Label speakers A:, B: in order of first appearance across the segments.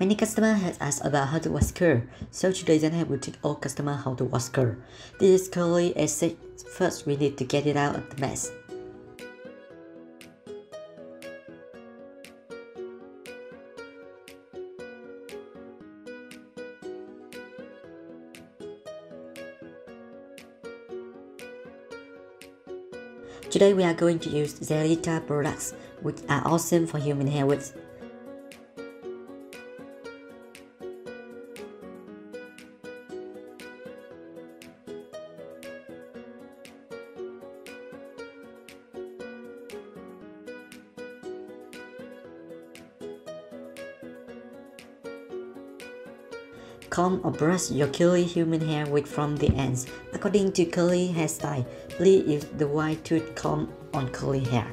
A: Many customers have asked about how to wash curl, so today Zanab will teach all customers how to wash curl. This is curly acid. First we need to get it out of the mess. Today we are going to use Zerita products, which are awesome for human hair width. Comb or brush your curly human hair with from the ends. According to curly hairstyle, please use the wide tooth comb on curly hair.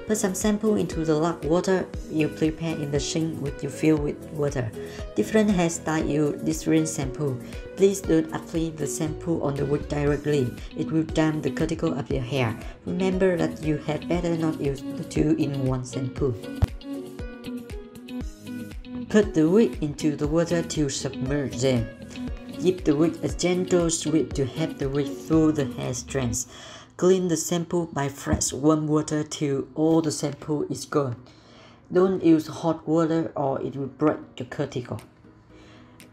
A: Put some shampoo into the log water you prepare in the sink which you fill with water. Different hairstyles use different shampoo. Please don't apply the shampoo on the wig directly. It will damage the cuticle of your hair. Remember that you had better not use the two-in-one shampoo. Put the wig into the water to submerge them. Give the wig a gentle sweep to help the wig through the hair strands. Clean the shampoo by fresh warm water till all the shampoo is gone. Don't use hot water or it will break your cuticle.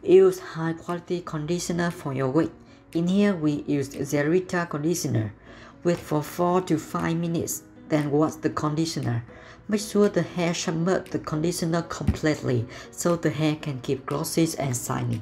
A: Use high quality conditioner for your wig. In here we used Zerita conditioner. Wait for 4 to 5 minutes, then wash the conditioner. Make sure the hair submerge the conditioner completely so the hair can keep glossy and shiny.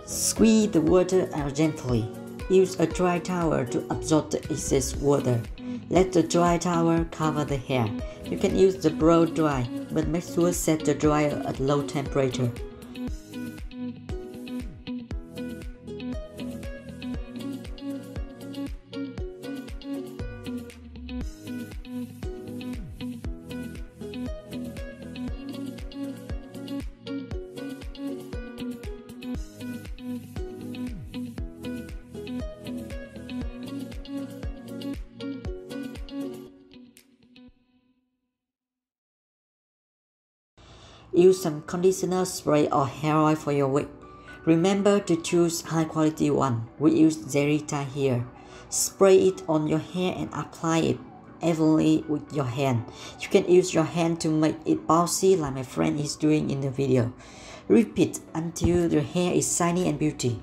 A: Squeeze the water out gently. Use a dry towel to absorb the excess water. Let the dry towel cover the hair. You can use the blow dry, but make sure set the dryer at low temperature. Use some conditioner spray or hair oil for your wig. Remember to choose high quality one. We use Zerita here. Spray it on your hair and apply it evenly with your hand. You can use your hand to make it bouncy like my friend is doing in the video. Repeat until your hair is shiny and beauty.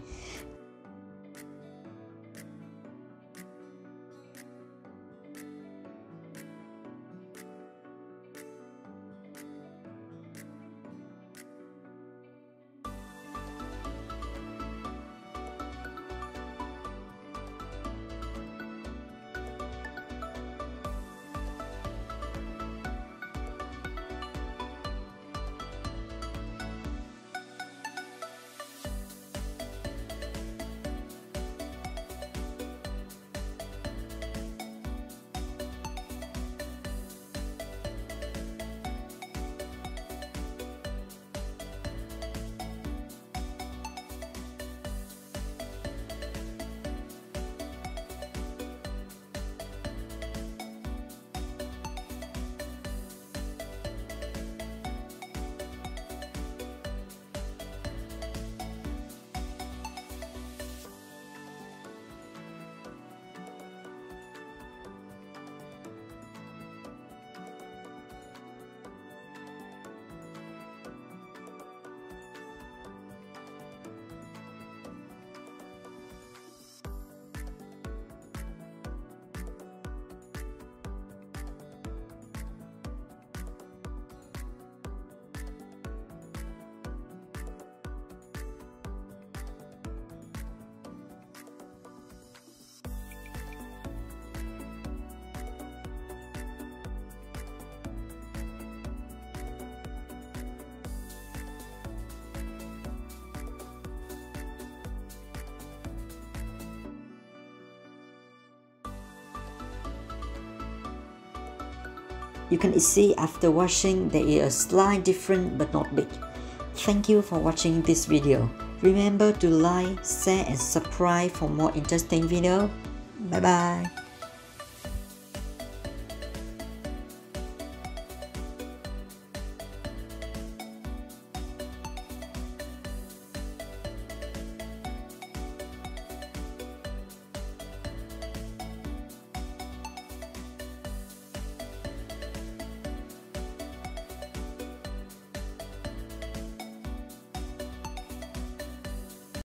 A: You can see after washing there is a slight difference but not big. Thank you for watching this video. Remember to like, share and subscribe for more interesting video. Bye bye.